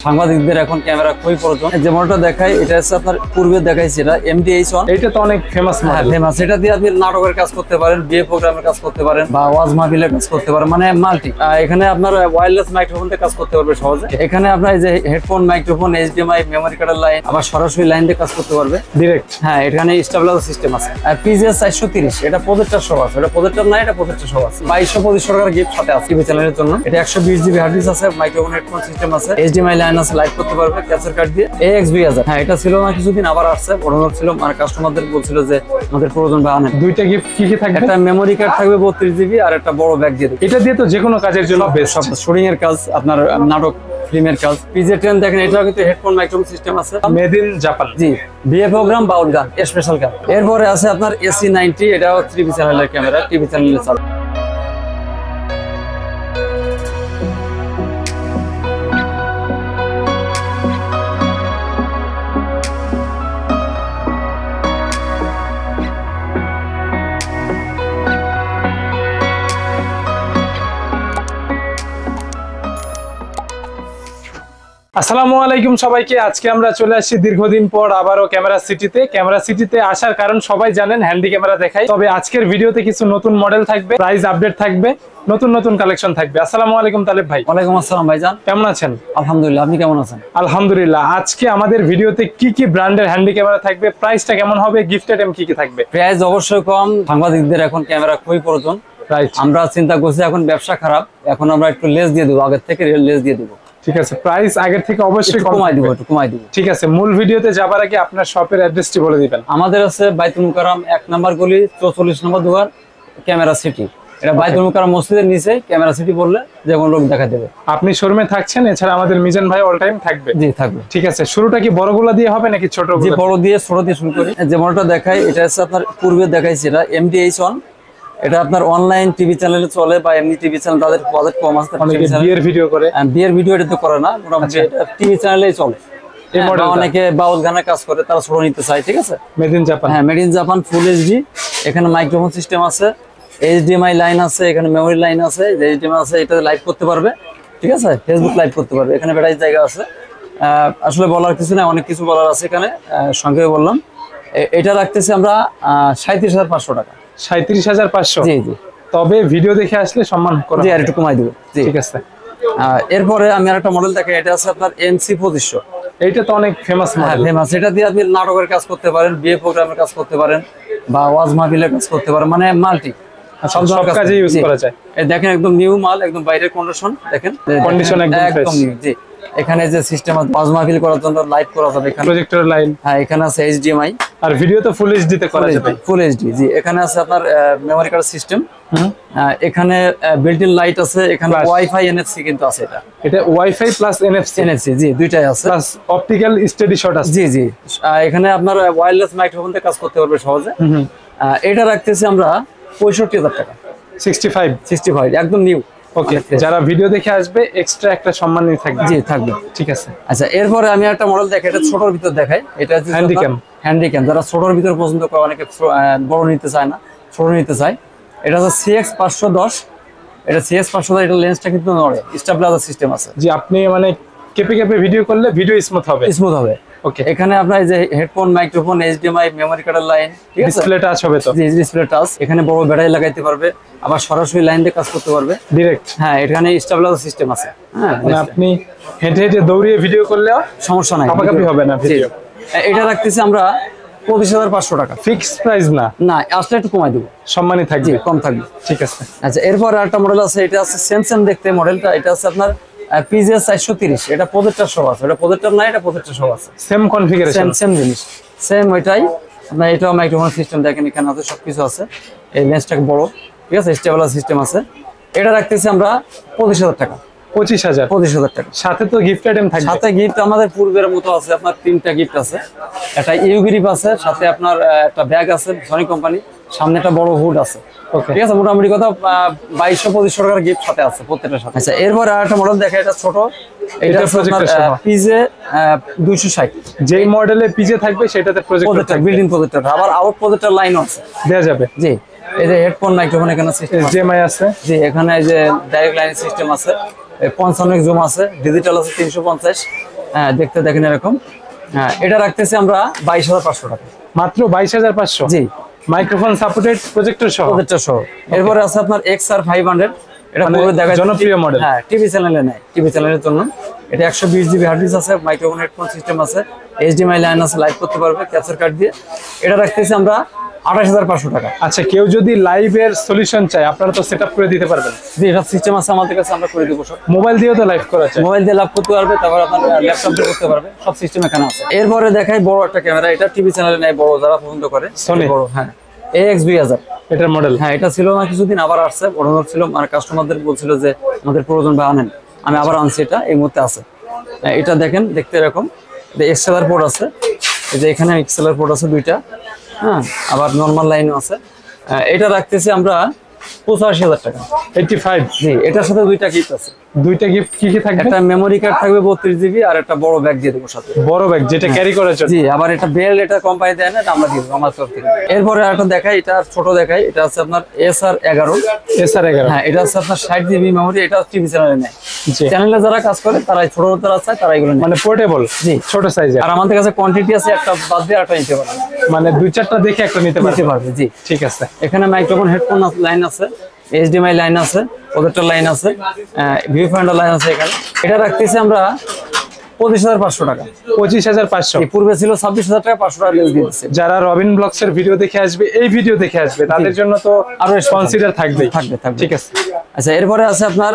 সাংবাদিকদের এখন ক্যামেরা খুবই প্রয়োজন। যে মডেলটা দেখাই এটা হচ্ছে আপনার পূর্বে দেখাইছি, এটা MDH1। এটা তো অনেক ফেমাস মডেল। ফেমাস। এটা দিয়ে আপনি নাটকের কাজ করতে পারেন, বিয়ে প্রোগ্রামের কাজ করতে পারেন, বা ওয়াজ মাহফিলের কাজ করতে পারেন, মানে মাল্টি। এখানে আপনার ওয়্যারলেস মাইক্রোফোন দিয়ে কাজ করতে পারবে সহজে। এখানে আপনার এই যে হেডফোন, মাইক্রোফোন, HDMI, মেমোরি কার্ডের লাইন, আবার সরাসরি লাইন দিয়ে কাজ করতে পারবে ডিরেক্ট। হ্যাঁ, এখানে স্টেবিলাইজার সিস্টেম আছে। আর PGS 430 এটা প্রজেক্টর সহ আছে। এটা প্রজেক্টর না, এটা প্রজেক্টর সহ আছে। 2225 টাকার গিফট সাথে আছে টিভি চ্যানেলের জন্য। এটা 120 GB হার্ড ডিস্ক আছে, মাইক্রোফোন, হেডফোন সিস্টেম আছে, HDMI লাইন আছে, লাইভ করতে পারবে ক্যাপচার কার্ড দিয়ে। AX2000। হ্যাঁ, এটা ছিল না কিছুদিন, আবার আসছে। অনুরোধ ছিল, মানে কাস্টমারদের বলছিল যে আমাদের প্রয়োজন বা আনেন। দুইটা গিফট কি কি থাকবে? একটা মেমোরি কার্ড থাকবে 32 GB, আর একটা বড় ব্যাগ দিয়ে দেবে। এটা দিয়ে তো যে কোনো কাজের জন্য বেস্ট। শুটিং এর কাজ, আপনার নাটক, ফিল্মের কাজ। PJ10 দেখেন, এটাও কিন্তু হেডফোন, মাইক্রোফোন সিস্টেম আছে। Made in Japan. জি, বিয়ে প্রোগ্রাম, বাউল গান, স্পেশাল গান। এরপরে আছে আপনার AC90, এটাও 3 চ্যানেলের ক্যামেরা, টিভি চ্যানেলে চালাবে। আসসালামু আলাইকুম সবাইকে। আজকে আমরা চলে আসছি দীর্ঘদিন পর আবারও ক্যামেরা সিটিতে। ক্যামেরা সিটিতে আসার কারণ সবাই জানেন, হ্যান্ডি ক্যামেরা দেখাই। তবে আজকের ভিডিওতে কিছু নতুন মডেল থাকবে, প্রাইস আপডেট থাকবে, নতুন নতুন কালেকশন থাকবে। আসসালামু আলাইকুম তালেব ভাই। ওয়ালাইকুম আসসালাম ভাইজান, কেমন আছেন? আলহামদুলিল্লাহ, আপনি কেমন আছেন? আলহামদুলিল্লাহ। আজকে আমাদের ভিডিওতে কি কি ব্র্যান্ডের হ্যান্ডি ক্যামেরা থাকবে, প্রাইসটা কেমন হবে, গিফট আইটেম কি কি থাকবে? প্রাইস অবশ্যই কম। সাংবাদিকদের এখন ক্যামেরা খুবই প্রয়োজন। আমরা চিন্তা করছি এখন ব্যবসা খারাপ, এখন আমরা একটু লেস দিয়ে দেবো, আগের থেকে লেস দিয়ে দেবো। ঠিক আছে, প্রাইস আগের থেকে অবশ্যই কমাই দিব, একটু কমাই দিব। ঠিক আছে, মূল ভিডিওতে যাবার আগে আপনার শপের অ্যাড্রেসটি বলে দিবেন। আমাদের আছে বাইতুল মুকাররম 1 নম্বর গলি 44 নম্বর দোকান, ক্যামেরা সিটি। এটা বাইতুল মুকাররম মসজিদের নিচে, ক্যামেরা সিটি বললে যে কোনো লোক দেখা দেবে। আপনি শোরুমে থাকছেন, এছাড়া আমাদের মিজান ভাই অল টাইম থাকবে। জি, থাকবে। ঠিক আছে, শুরুটা কি বড়গুলা দিয়ে হবে নাকি ছোটগুলো? জি, বড় দিয়ে, ছোট দিয়ে শুরু করি। যে মডেলটা দেখাই এটা হচ্ছে আপনার পূর্বে দেখাইছি, এটা MDH1। এটা আপনার অনলাইন টিভি চ্যানেলে চলে, বা এমনি টিভি চ্যানেল তাদের বাজেট কম আছে, অনেকে বিয়ের ভিডিও করে। বিয়ের ভিডিও এটা তো করে না, মোটামুটি এটা টিভি চ্যানেলেই চলে। এই মডেল অনেকে বাউল গানের কাজ করে, তারা ছোট নিতে চায়। ঠিক আছে, মেড ইন জাপান। হ্যাঁ, made in Japan, full HD। এখানে মাইক্রোফোন সিস্টেম আছে, HDMI লাইন আছে, এখানে মেমোরি লাইন আছে, HDMI আছে, এটা লাইভ করতে পারবে। ঠিক আছে, ফেসবুক লাইভ করতে পারবে। এখানে ব্যাটারি জায়গা আছে। আসলে বলার কিছু না, অনেক কিছু বলার আছে এখানে, সংক্ষেপে বললাম। এটা রাখতেছি আমরা 37,500 টাকা। 37,500? জি জি। তবে ভিডিও দেখে আসলে সম্মান করা, জি, আর একটু কমাই দেবো। ঠিক আছে। এরপরে আমি আরেকটা মডেল দেখাই, এটা আছে আপনার MC2500। এইটা তো অনেক ফেমাস মডেল। ফেমাস। এটা দিয়ে আপনি নাটকের কাজ করতে পারেন, বিয়ে প্রোগ্রামের কাজ করতে পারেন, বা ওয়াজ মাহফিলের কাজ করতে পারেন, মানে মাল্টি, সব কাজে ইউজ করা যায়। দেখেন একদম নিউ মাল, একদম বাইরের কন্ডিশন। দেখেন কন্ডিশন একদম নিউ। জি, এখানে যে সিস্টেম আছে ওয়াজ মাহফিল করার জন্য লাইভ করা যাবে, এখানে প্রজেক্টর লাইন। হ্যাঁ, এখানে আছে HDMI, আর ভিডিও তো ফুল HD তে করা যাবে। ফুল HD। জি, এখানে আছে আপনার মেমোরি কার্ড সিস্টেম। এখানে বিল্ট ইন লাইট আছে, এখানে ওয়াইফাই NFC কিন্তু আছে। এটা ওয়াইফাই প্লাস NFC। জি, দুইটাই আছে, প্লাস অপটিক্যাল স্টেডি শট আছে। জি জি। এখানে আপনার ওয়্যারলেস মাইক্রোফোন দিয়ে কাজ করতে পারবে সহজে। এটা রাখতেছি আমরা 65,000 টাকা। 65 একদম নিউ। ওকে, যারা ভিডিও দেখে আসবে এক্সট্রা একটা সম্মান থাকবে। জি, থাকবে। ঠিক আছে। আচ্ছা, এরপরে আমি একটা মডেল দেখাই, এটা ছোটর ভিতর দেখাই। এটা হচ্ছে হ্যান্ডি ক্যাম। যারা ছোটর ভিতর পছন্দ করে, অনেকে বড় নিতে চায় না, ছোট নিতে চায়। এটা হচ্ছে CX510। এটা CX510, এটা লেন্সটা কিন্তু নড়ে, স্টেবিলাইজার সিস্টেম আছে। জি, আপনি মানে কেপে কেপে ভিডিও করলে ভিডিও স্মুথ হবে। ওকে, এখানে আপনার এই যে হেডফোন, মাইক্রোফোন, HDMI, মেমোরি কার্ডের লাইন, ডিসপ্লে টাচ হবে তো? জি, ডিসপ্লে টাচ। এখানে বড় ব্যাটারি লাগাইতে পারবে, আবার সরাসরি লাইন দিয়ে কাজ করতে পারবে ডিরেক্ট। হ্যাঁ, এখানে স্টেবিলাইজার সিস্টেম আছে। হ্যাঁ, মানে আপনি হেঁটে হেঁটে দৌড়িয়ে ভিডিও করলে সমস্যা নাই, কাপাকাপি হবে না ভিডিও। এটা রাখতেছি আমরা 25,500 টাকা। ফিক্সড প্রাইস না? না, আসলে একটু কমাই দেবো, সম্মানই থাকবে, কম থাকবে। ঠিক আছে। আচ্ছা, এরপর আরেকটা মডেল আছে, এটা আছে সেম দেখতে মডেলটা। এটা আছে আপনার PGS 430। এটা প্রজেক্টর সহ আছে। এটা প্রজেক্টর না, এটা প্রজেক্টর সহ আছে। সেম কনফিগারেশন, সেম জিনিস, সেম ওইটাই। আপনার এটাও মাইক্রোফোন সিস্টেম দেখেন, এখানে আছে, সবকিছু আছে। এই লেন্সটা বড়, ঠিক আছে, স্টেবিলাইজার সিস্টেম আছে। এটা রাখতেছি আমরা 25,000 টাকা। 25,000 টাকা। সাথে তো গিফট আইটেম থাকবে? সাথে গিফট আমাদের পূর্বের মতো আছে, আপনার 3টা গিফট আছে। একটা ইউ গ্রিপ আছে, সাথে আপনার একটা ব্যাগ আছে সনি কোম্পানি, সামনে একটা বড় হুড আছে। ঠিক আছে, মোটামুটি কথা 2200-2500 টাকার গিফট সাথে আছে প্রত্যেকটার সাথে। আচ্ছা, এরপর আরেকটা মডেল দেখা, এটা ছোট। এটা পিজে 260। যেই মডেলে পিজে থাকবে সেটাতে প্রজেক্টর, বিল্ডিং প্রজেক্টর, আবার আউট প্রজেক্টর লাইনও আছে, দেওয়া যাবে। জি, এই যে হেডফোন, মাইক্রোফোন এখানে সিস্টেম HDMI আছে। জি, এখানে এই যে ডাইরেক্ট লাইন সিস্টেম আছে, 55 জুম আছে, ডিজিটাল আছে 350। হ্যাঁ দেখতে দেখেন এরকম। হ্যাঁ এটা রাখতেছি আমরা 22,500 টাকা। মাত্র 22,500। জি, মাইক্রোফোন সাপোর্টেড প্রজেক্টর সহ। প্রজেক্টর সহ। এরপরে আছে আপনার XR 500, এটা মানে পুরো দেখা জনপ্রিয় মডেল। হ্যাঁ টিভি চ্যানেলে নেয়, টিভি চ্যানেলের জন্য। এটা 120 জিবি হার্ড ডিস্ক আছে, মাইক্রোফোন হেডফোন সিস্টেম আছে, HDMI লাইন আছে, লাইভ করতে পারবে ক্যাপচার কার্ড দিয়ে। এটা রাখতেছি আমরা 28,500 টাকা। আচ্ছা, কেউ যদি লাইভের সলিউশন চায় আপনারা তো সেটআপ করে দিতে পারবেন? জি, এটা সিস্টেম আছে আমাদের কাছে, আমরা করে দেবো সব। মোবাইল দিয়েও তো লাইভ করা যায়? মোবাইল দিয়ে লাভ করতে পারবে, তারপর আপনার ল্যাপটপ দিয়ে করতে পারবে, সব সিস্টেম এখানে আছে। এরপরে দেখাই বড় একটা ক্যামেরা, এটা টিভি চ্যানেলে নেয় বড় যারা পছন্দ করে। Sony? বড়, হ্যাঁ AX2000 এটার মডেল? হ্যাঁ এটা ছিল না কিছুদিন, আবার আসছে, বড় ছিল। আর কাস্টমারদের বলছিল যে আমাদের প্রয়োজন বা আনেন, আমি আবার আনছি, এটা এই মুহূর্তে আছে। এটা দেখেন দেখতে এরকম, এক্সএলআর পোর্ট আছে, এই যে এখানে এক্সএলআর পোর্ট আছে দুইটা, হ্যাঁ আবার নর্মাল লাইনও আছে। এটা রাখতেছি আমরা 85,000 টাকা। 85? জি, এটার সাথে দুইটা গিফট আছে। দুইটা গিফট কি কি থাকবে? একটা মেমোরি কার্ড থাকবে 32 জিবি, আর একটা বড় ব্যাগ দিয়ে দেবো সাথে। বড় ব্যাগ যেটা ক্যারি করার জন্য? জি, আবার এটা বেল্ট, এটা কোম্পানি দেয় না, এটা আমরা দিব আমার তরফ থেকে। এরপরে আরেকটা দেখাই, এটা ছোট দেখাই, এটা আছে আপনার SR11। SR11? হ্যাঁ এটা আছে আপনার 60 জিবি মেমোরি, এটা টিভি চ্যানেলে নেয়। জি। চ্যানেলে যারা কাজ করে তারাই, ছোট যারা চায় তারা এগুলো নেয়। মানে পোর্টেবল? জি, ছোট সাইজের। আর আমাদের কাছে কোয়ান্টিটি আছে, একটা বাদ দিয়ে আরেকটা নিতে পারবে। মানে দুই চারটা দেখে একটা নিতে পারবে। জি, ঠিক আছে। এখানে মাইক্রোফোন হেডফোন লাইন আছে, HDMI লাইন আছে, প্রজেক্টর লাইন আছে, ভিউ ফাইন্ডার লাইন আছে এখানে। এটা রাখতেছি আমরা 25,500 টাকা। 25,500? পূর্বে ছিল 26,000 টাকা, 500 টাকা লেস দিয়ে দিচ্ছে। যারা রবিন ব্লগস এর ভিডিও দেখে আসবে, এই ভিডিও দেখে আসবে, তাদের জন্য তো আরো কনসিডার থাকবেই। থাকবে। ঠিক আছে। আচ্ছা, এরপরে আছে আপনার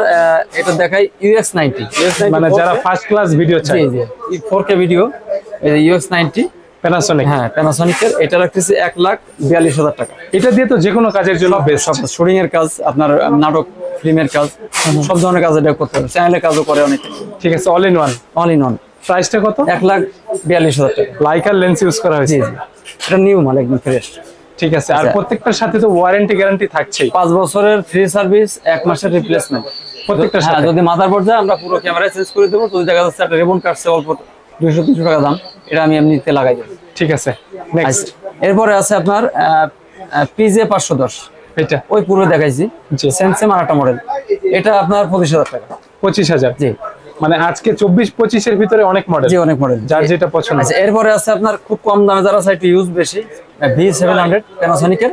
এটা দেখাই UX90। মানে যারা ফার্স্ট ক্লাস ভিডিও চায়। জি, 4K ভিডিও, এই UX90 প্যানাসোনিক। হ্যাঁ প্যানাসোনিকের। এটা রাখতেছি 1,42,000 টাকা। এটা দিয়ে তো যে কোনো কাজের জন্য বেস্ট। সব শুটিং এর কাজ, আপনার নাটক ফিল্মের কাজ, সব ধরনের কাজ এটা করতে পারবে। চ্যানেলের কাজও করে অনেকে। ঠিক আছে, all in one. All in one. প্রাইসটা কত? 1,42,000 টাকা। লাইকার লেন্স ইউজ করা হয়েছে? জি, এটা নিউ মাল, একদম ফ্রেশ। ঠিক আছে। আর প্রত্যেকটার সাথে তো ওয়ারেন্টি গ্যারান্টি থাকছেই? 5 বছরের ফ্রি সার্ভিস, 1 মাসের রিপ্লেসমেন্ট প্রত্যেকটার সাথে। যদি মাদারবোর্ড যায় আমরা পুরো ক্যামেরা চেঞ্জ করে দেবো। যদি দেখা যাচ্ছে একটা রিবন কাটছে অল্প 200-300 টাকা দাম, এটা আমি এমনিতে লাগাই দেবো। ঠিক আছে, নেক্সট। এরপরে আছে আপনার PJ510। এটা ওই পুরো দেখাইছি, জি। সেম আরেকটা মডেল, এটা আপনার 25,000 টাকা। 25,000? জি। মানে আজকে 24-25 এর ভিতরে অনেক মডেল। জি, অনেক মডেল, যার যেটা পছন্দ। আচ্ছা, এরপরে আছে আপনার খুব কম দামে যারা চাই একটু ইউজ বেশি, V700 প্যানাসোনিকের।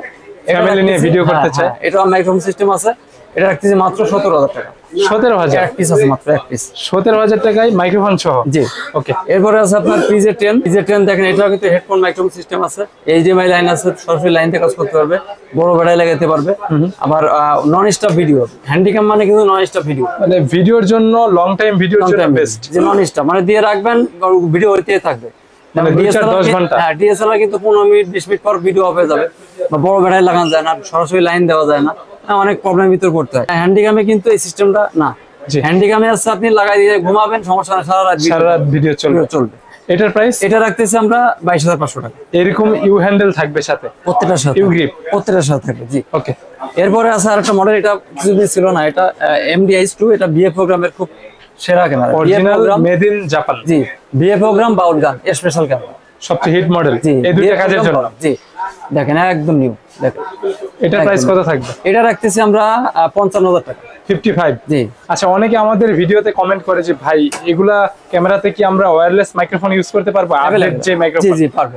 ফ্যামিলি নিয়ে ভিডিও করতে চায়, এটা মাইক্রোফোন সিস্টেম আছে। এটা রাখতেছি মাত্র 17,000 টাকা। 17,000? এক পিস আছে, মাত্র এক পিস। 17,000 টাকায় মাইক্রোফোন সহ? জি। ওকে। এরপরে আছে আপনার PJ10 দেখেন, এটাও কিন্তু হেডফোন মাইক্রোফোন সিস্টেম আছে, HDMI লাইন আছে, সরাসরি লাইন থেকে কাজ করতে পারবে, বড় ব্যাটারি লাগাতে পারবে। আবার নন স্টপ ভিডিও, হ্যান্ডিক্যাম মানে কিন্তু নন স্টপ ভিডিও, মানে ভিডিওর জন্য, লং টাইম ভিডিওর জন্য বেস্ট। যে নন স্টপ মানে দিয়ে রাখবেন, ভিডিও হইতেই থাকবে। মানে 2-4-10 ঘন্টা। হ্যাঁ, DSLR কিন্তু 15 মিনিট 20 মিনিট পর ভিডিও অফ হয়ে যাবে, বা বড় ব্যাটারি লাগানো যায় না, সরাসরি লাইন দেওয়া যায় না, অনেক প্রবলেম ভিতর পড়তে হয়। হ্যান্ডিক্যামে কিন্তু এই সিস্টেমটা না। হ্যান্ডিক্যামে আছে, আপনি লাগাই দিয়ে ঘুমাবেন, সমস্যা না, সারা রাত ভিডিও চলবে। এটার প্রাইস? এটা রাখতেছি আমরা 22,500 টাকা। এরকম ইউ হ্যান্ডেল থাকবে সাথে প্রত্যেকটার সাথে, ইউ গ্রিপ প্রত্যেকটার সাথে থাকবে। জি, ওকে। এরপরে আছে আরেকটা মডেল, এটা কিছুদিন ছিল না, এটা MDI2। এটা বিএ প্রোগ্রামের খুব সেরা camera, original made in Japan. জি, বিএ প্রোগ্রাম বাউল গান স্পেশাল ক্যামেরা, সবচেয়ে হিট মডেল এই দুইটা কাজের জন্য। জি, দেখেন একদম নিউ। দেখেন এটার প্রাইস কত থাকবে? এটা রাখতেছি আমরা 55,000 টাকা। 55? জি। আচ্ছা, অনেকে আমাদের ভিডিওতে কমেন্ট করে যে ভাই এগুলা ক্যামেরাতে কি আমরা ওয়্যারলেস মাইক্রোফোন ইউজ করতে পারবো? আপডেট যে মাইক্রোফোন। জি, পারবে।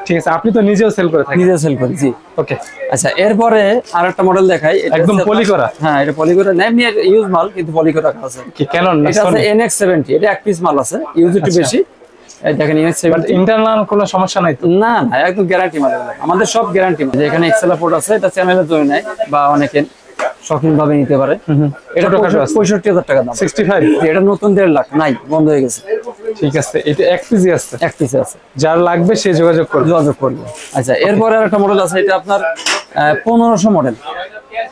ঠিক আছে, আপনি তো নিজেও সেল করে থাকেন? নিজেও সেল করি। জি, ওকে। আচ্ছা, এরপরে আরেকটা মডেল দেখাই, একদম পলি করা। হ্যাঁ, এটা পলি করা, না এমনি ইউজ মাল, কিন্তু পলি করা আছে। কি ক্যানন? এটা আছে NX70, এটা এক পিস মাল আছে, ইউজ একটু বেশি। এই দেখেন NX70, ইন্টারনাল কোনো সমস্যা নাই তো? না, একদম গ্যারান্টি মাল, আমাদের সব গ্যারান্টি মাল। এখানে এক্সএলআর পোর্ট আছে, এটা চ্যানেলের জন্য নেয়, বা অনেকে শখিন ভাবে নিতে পারে। এটা 65,000 টাকা দাম। 65? এটা নতুন 1.5 লাখ, নাই, বন্ধ হয়ে গেছে। ঠিক আছে, এটা এক পিসি আছে? এক পিসে আছে, যার লাগবে সে যোগাযোগ করবে। আচ্ছা, এরপরে আরেকটা মডেল আছে, এটা আপনার 1500 মডেল।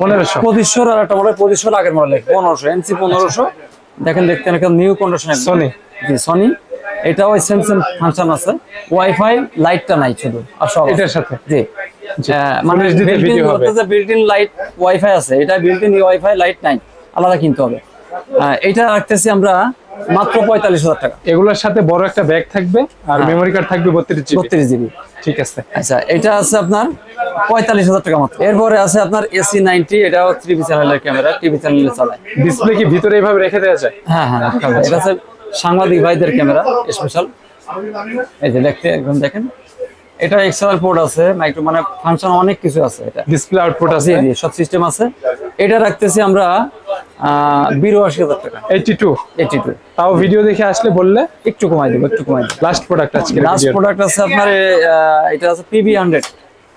1500? 2500 আর একটা মডেল, 2500 আগের মডেল, 1500 NC 1500। দেখেন, দেখতে একটা নিউ কন্ডিশন। সনি? জি, সনি। এটা ওই সেম ফাংশন আছে, ওয়াইফাই লাইটটা নাই শুধু, আর সব এটার সাথে। জি, মানে বিল্ট ইন লাইট ওয়াইফাই আছে, এটা বিল্ট ইন ওয়াইফাই লাইট নাই, আলাদা কিনতে হবে। এটা রাখতেছি আমরা মাত্র 45,000 টাকা। এগুলোর সাথে বড় একটা ব্যাগ থাকবে, আর মেমরি কার্ড থাকবে 32 জিবি। ঠিক আছে। আচ্ছা, এটা আছে আপনার 45,000 টাকা মাত্র। এরপরে আছে আপনার AC90, এটাও 3B চ্যানেলের ক্যামেরা, টিভি চ্যানেলে চালায়। ডিসপ্লে কি ভিতরে এইভাবে রেখে দেওয়া যায়? হ্যাঁ, এটা আছে সাংবাদিক ভাইদের ক্যামেরা স্পেশাল। এই যে দেখতে একদম দেখেন, এটা এক্সএলআর পোর্ট আছে, মাইক্রো মানে ফাংশন অনেক কিছু আছে। এটা ডিসপ্লে আউটপুট আছে, জি সব সিস্টেম আছে। এটা রাখতেছি আমরা 82,000 টাকা। 82 তাও ভিডিও দেখে আসলে বললে একটু কমাই দেবো, একটু কমাই দেবো। লাস্ট প্রোডাক্ট আজকে লাস্ট প্রোডাক্ট আছে আপনার এটা আছে PV100,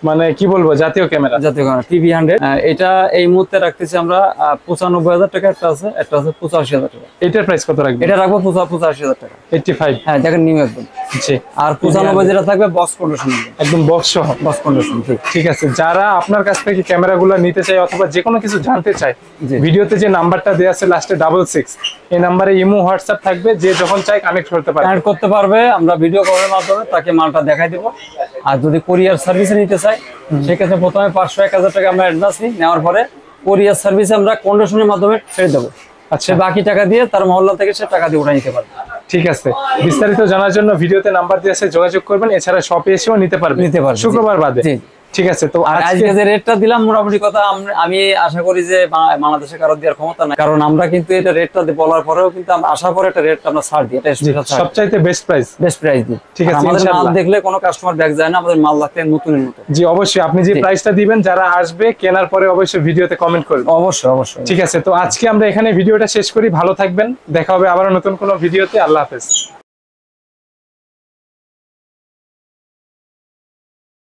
মানে কি বলবো জাতীয় ক্যামেরা। জাতীয় ক্যামেরা PV100। এটা এই মুহূর্তে রাখতেছি আমরা 95,000 টাকা। একটা আছে 85,000 টাকা। এটার প্রাইস কত রাখবেন? এটা রাখবো 85,000 টাকা। 85। হ্যাঁ দেখেন নিউ একদম। জি। আর 95 যেটা থাকবে বক্স কন্ডিশন, একদম বক্স সহ। Box condition. ঠিক আছে, যারা আপনার কাছ থেকে ক্যামেরাগুলো নিতে চায় অথবা যে কোনো কিছু জানতে চায়, জি। ভিডিওতে যে নাম্বারটা দেওয়া আছে লাস্টে 66, এই নাম্বারে ইমো হোয়াটসঅ্যাপ থাকবে, যে যখন চায় কানেক্ট করতে পারবে। কানেক্ট করতে পারবে। আমরা ভিডিও কলের মাধ্যমে তাকে মালটা দেখাই দেবো। আর যদি কোরিয়ার সার্ভিসে নিতে চাই সেক্ষেত্রে প্রথমে 500-1,000 টাকা আমরা অ্যাডভান্স নিই, নেওয়ার পরে কোরিয়ার সার্ভিসে আমরা কন্ডিশনের মাধ্যমে ছেড়ে দেবো। আচ্ছা, সে বাকি টাকা দিয়ে তার মহল্লা থেকে সে টাকা দিয়ে উঠে নিতে পারবে। ঠিক আছে। বিস্তারিত জানার জন্য ভিডিওতে নাম্বার দিয়ে আছে, যোগাযোগ করবেন। এছাড়া শপে এসেও নিতে পারবে, শুক্রবার বাদে। জি। ঠিক আছে। তো আর আজকে যে রেটটা দিলাম মোটামুটি কথা আমি আশা করি যে বাংলাদেশে কারো দেওয়ার ক্ষমতা নাই, কারণ আমরা কিন্তু এটা রেটটা বলার পরেও কিন্তু আমরা আশার পরে একটা রেট আমরা ছাড় দিই। এটা সবচাইতে বেস্ট প্রাইস দিই। ঠিক আছে, আমাদের মাল ইনশাআল্লাহ। দেখলে কোনো কাস্টমার ব্যাক যায় না, আমাদের মাল লাগতে নতুনের মতো। জি অবশ্যই, আপনি যে প্রাইসটা দিবেন যারা আসবে কেনার পরে অবশ্যই ভিডিওতে কমেন্ট করবেন। অবশ্যই অবশ্যই। ঠিক আছে, তো আজকে আমরা এখানে ভিডিওটা শেষ করি। ভালো থাকবেন, দেখা হবে আবার নতুন কোনো ভিডিওতে। আল্লাহ হাফেজ।